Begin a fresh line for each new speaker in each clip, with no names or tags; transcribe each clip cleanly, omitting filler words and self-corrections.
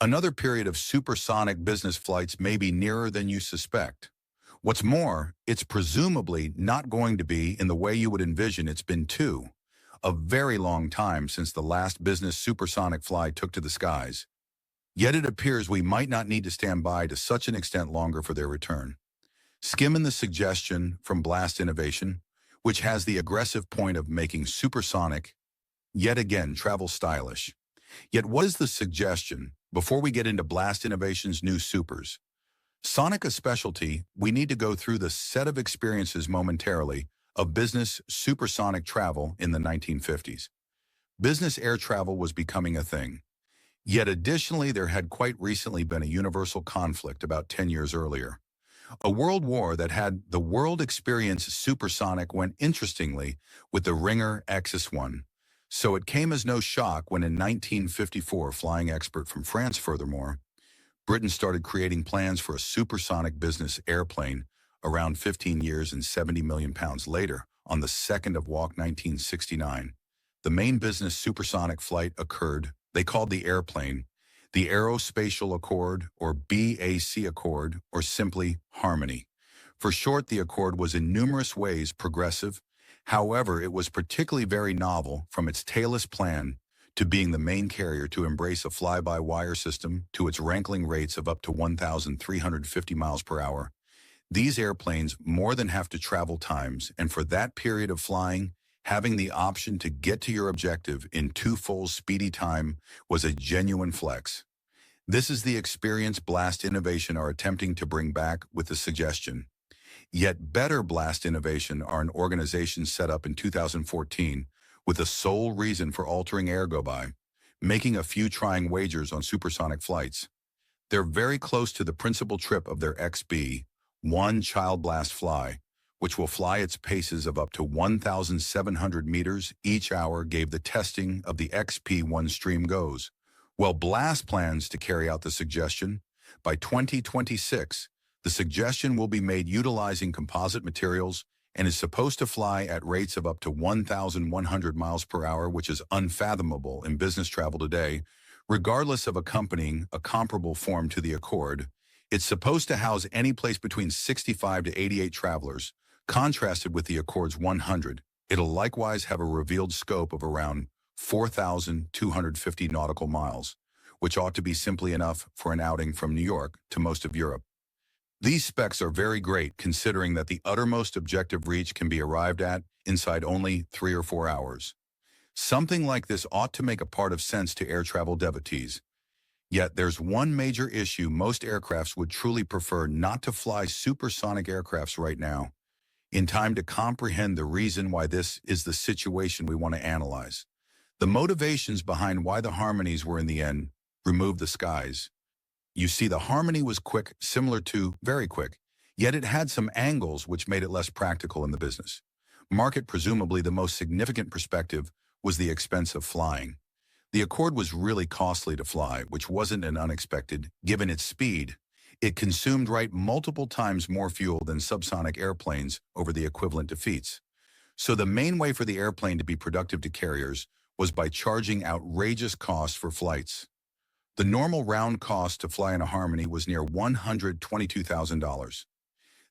Another period of supersonic business flights may be nearer than you suspect. What's more, it's presumably not going to be in the way you would envision. It's been a very long time since the last business supersonic flight took to the skies. Yet it appears we might not need to stand by to such an extent longer for their return. Skimming the suggestion from Blast Innovation, which has the aggressive point of making supersonic, yet again, travel stylish. Yet what is the suggestion? Before we get into Blast Innovation's new supers, Sonic a specialty, we need to go through the set of experiences momentarily of business supersonic travel in the 1950s. Business air travel was becoming a thing. Yet additionally, there had quite recently been a universal conflict about 10 years earlier. A world war that had the world experience supersonic went interestingly with the Ringer XS-1. So it came as no shock when in 1954, flying expert from France furthermore, Britain started creating plans for a supersonic business airplane around 15 years and 70 million pounds later on the 2nd of Walk 1969. The main business supersonic flight occurred. They called the airplane the Aerospatial Accord, or BAC Accord, or simply Harmony. For short, the Accord was in numerous ways progressive. However, it was particularly very novel from its tailless plan to being the main carrier to embrace a fly-by-wire system to its rankling rates of up to 1,350 miles per hour. These airplanes more than have to travel times, and for that period of flying, having the option to get to your objective in two-fold speedy time was a genuine flex. This is the experience Blast Innovation are attempting to bring back with the suggestion. Yet better Blast Innovation are an organization set up in 2014 with the sole reason for altering air go-by, making a few trying wagers on supersonic flights. They're very close to the principal trip of their XB-1 Child Blast Fly, which will fly its paces of up to 1,700 meters each hour, gave the testing of the XP-1 stream goes. Well, Blast plans to carry out the suggestion. By 2026, the suggestion will be made utilizing composite materials and is supposed to fly at rates of up to 1,100 miles per hour, which is unfathomable in business travel today. Regardless of accompanying a comparable form to the Accord, it's supposed to house any place between 65 to 88 travelers, contrasted with the Accord's 100. It'll likewise have a revealed scope of around 4,250 nautical miles, which ought to be simply enough for an outing from New York to most of Europe. These specs are very great considering that the uttermost objective reach can be arrived at inside only 3 or 4 hours. Something like this ought to make a part of sense to air travel devotees. Yet there's one major issue: most aircrafts would truly prefer not to fly supersonic aircrafts right now. In time to comprehend the reason why this is the situation, we want to analyze the motivations behind why the Harmonies were in the end removed the skies. You see, the Harmony was quick, similar to very quick, yet it had some angles which made it less practical in the business market. Presumably the most significant perspective was the expense of flying. The Accord was really costly to fly, which wasn't an unexpected given its speed. It consumed multiple times more fuel than subsonic airplanes over the equivalent defeats. So the main way for the airplane to be productive to carriers was by charging outrageous costs for flights. The normal round cost to fly in a Harmony was near $122,000.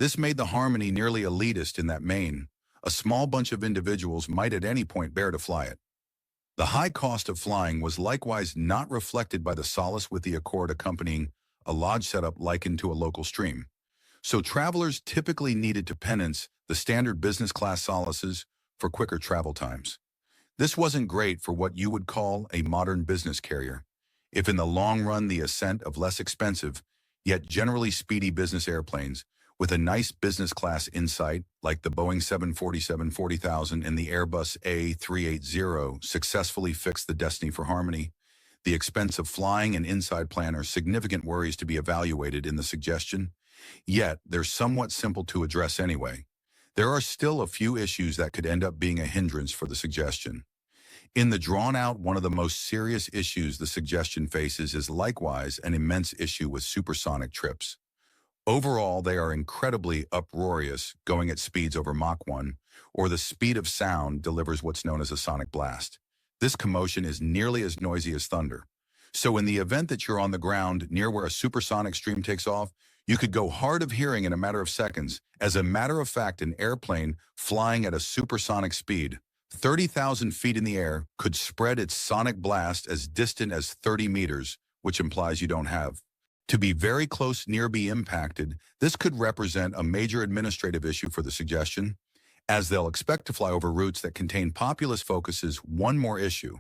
This made the Harmony nearly elitist in that a small bunch of individuals might at any point bear to fly it. The high cost of flying was likewise not reflected by the solace with the Accord accompanying a lodge setup likened to a local stream. So travelers typically needed to penance the standard business class solaces for quicker travel times. This wasn't great for what you would call a modern business carrier. If in the long run the ascent of less expensive, yet generally speedy business airplanes with a nice business class insight like the Boeing 747-40,000 and the Airbus A380 successfully fixed the destiny for Harmony, the expense of flying and inside plan are significant worries to be evaluated in the suggestion, yet they're somewhat simple to address anyway. There are still a few issues that could end up being a hindrance for the suggestion. In the drawn-out, one of the most serious issues the suggestion faces is likewise an immense issue with supersonic trips. Overall, they are incredibly uproarious, going at speeds over Mach 1, or the speed of sound delivers what's known as a sonic blast. This commotion is nearly as noisy as thunder. So in the event that you're on the ground near where a supersonic stream takes off, you could go hard of hearing in a matter of seconds. As a matter of fact, an airplane flying at a supersonic speed, 30,000 feet in the air, could spread its sonic blast as distant as 30 meters, which implies you don't have to be very close near be impacted. This could represent a major administrative issue for the suggestion, as they'll expect to fly over routes that contain populous focuses. One more issue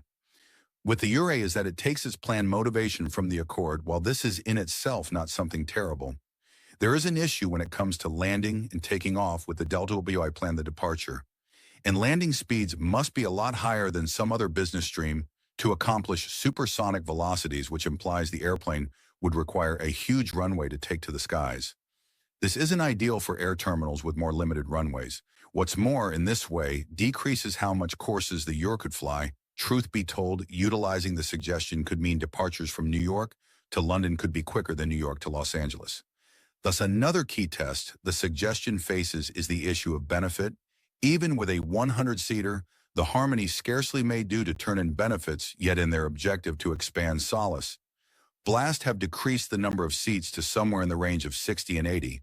with the URA is that it takes its planned motivation from the Accord. While this is in itself not something terrible, there is an issue when it comes to landing and taking off. With the Delta WI plan the departure, and landing speeds must be a lot higher than some other business stream to accomplish supersonic velocities, which implies the airplane would require a huge runway to take to the skies. This isn't ideal for air terminals with more limited runways. What's more, in this way, decreases how much courses the UR could fly. Truth be told, utilizing the suggestion could mean departures from New York to London could be quicker than New York to Los Angeles. Thus, another key test the suggestion faces is the issue of benefit. Even with a 100-seater, the Harmony scarcely may do to turn in benefits, yet in their objective to expand solace, Blast have decreased the number of seats to somewhere in the range of 60 and 80,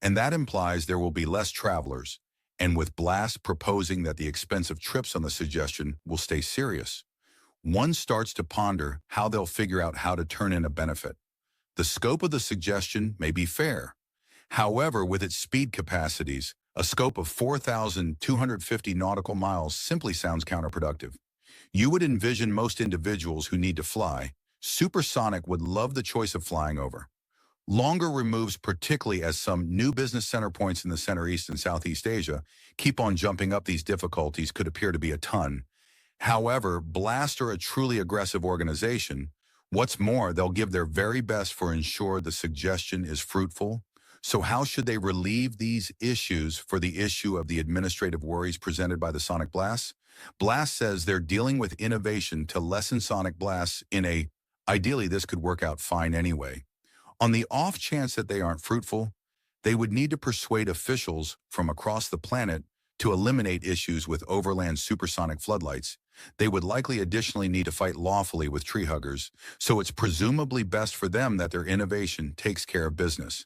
and that implies there will be less travelers, and with Blast proposing that the expensive trips on the suggestion will stay serious, one starts to ponder how they'll figure out how to turn in a benefit. The scope of the suggestion may be fair. However, with its speed capacities, a scope of 4,250 nautical miles simply sounds counterproductive. You would envision most individuals who need to fly, Supersonic would love the choice of flying over longer removes, particularly as some new business center points in the Center East and Southeast Asia keep on jumping up. These difficulties could appear to be a ton. However, Blast are a truly aggressive organization. What's more, they'll give their very best for ensure the suggestion is fruitful. So how should they relieve these issues for the issue of the administrative worries presented by the sonic blasts? Blast says they're dealing with innovation to lessen sonic blasts ideally this could work out fine anyway. On the off chance that they aren't fruitful, they would need to persuade officials from across the planet to eliminate issues with overland supersonic floodlights. They would likely additionally need to fight lawfully with tree huggers, so it's presumably best for them that their innovation takes care of business.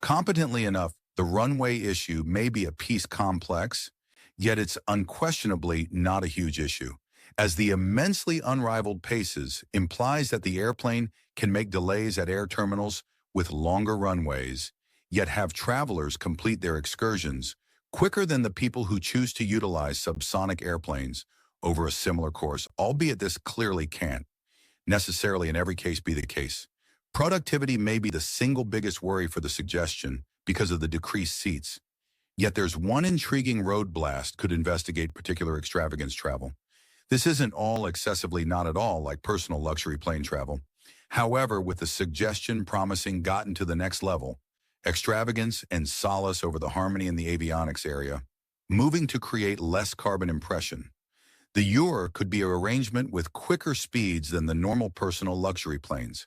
Competently enough, the runway issue may be a piece complex, yet it's unquestionably not a huge issue, as the immensely unrivaled paces implies that the airplane can make delays at air terminals with longer runways, yet have travelers complete their excursions quicker than the people who choose to utilize subsonic airplanes over a similar course, albeit this clearly can't necessarily in every case be the case. Productivity may be the single biggest worry for the suggestion because of the decreased seats. Yet there's one intriguing road Blast could investigate particular extravagance travel. This isn't all excessively not at all like personal luxury plane travel. However, with the suggestion promising gotten to the next level, extravagance and solace over the Harmony in the avionics area, moving to create less carbon impression. The UR could be an arrangement with quicker speeds than the normal personal luxury planes.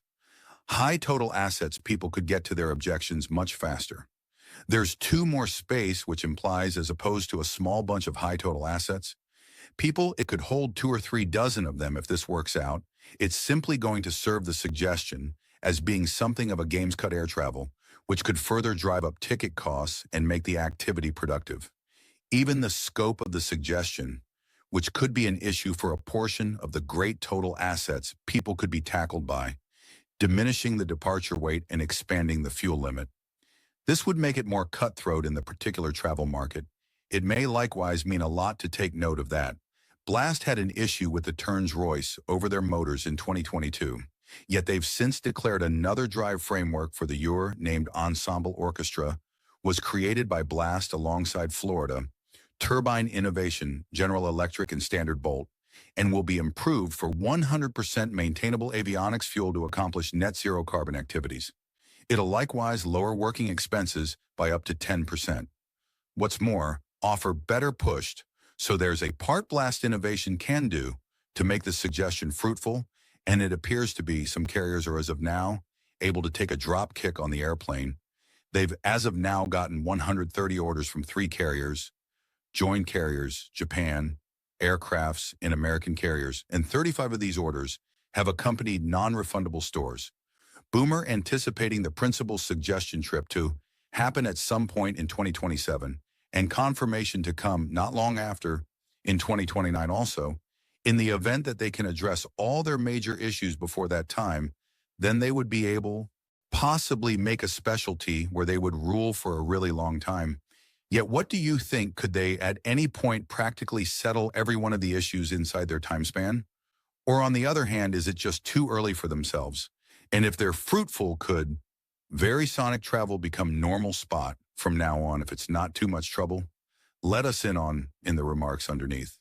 High total assets people could get to their objections much faster. There's two more space, which implies as opposed to a small bunch of high total assets, it could hold 2 or 3 dozen of them if this works out. It's simply going to serve the suggestion as being something of a game's cut air travel, which could further drive up ticket costs and make the activity productive. Even the scope of the suggestion, which could be an issue for a portion of the great total assets people could be tackled by, diminishing the departure weight and expanding the fuel limit. This would make it more cutthroat in the particular travel market. It may likewise mean a lot to take note of that. Blast had an issue with the Turns-Royce over their motors in 2022, yet they've since declared another drive framework for the UR named Ensemble Orchestra was created by Blast alongside Florida, Turbine Innovation, General Electric, and Standard Bolt, and will be improved for 100% maintainable avionics fuel to accomplish net zero carbon activities. It'll likewise lower working expenses by up to 10%. What's more, offer better pushed, so there's a part Blast innovation can do to make the suggestion fruitful, and it appears to be some carriers are as of now able to take a drop kick on the airplane. They've as of now gotten 130 orders from 3 carriers, joint carriers, Japan, aircrafts, and American carriers, and 35 of these orders have accompanied non-refundable stores. Boomer anticipating the principal's suggestion trip to happen at some point in 2027, and confirmation to come not long after in 2029 also. In the event that they can address all their major issues before that time, then they would be able possibly make a specialty where they would rule for a really long time. Yet what do you think, could they at any point practically settle every one of the issues inside their time span? Or on the other hand, is it just too early for themselves? And if they're fruitful, could very sonic travel become normal spot from now on if it's not too much trouble? Let us in the remarks underneath.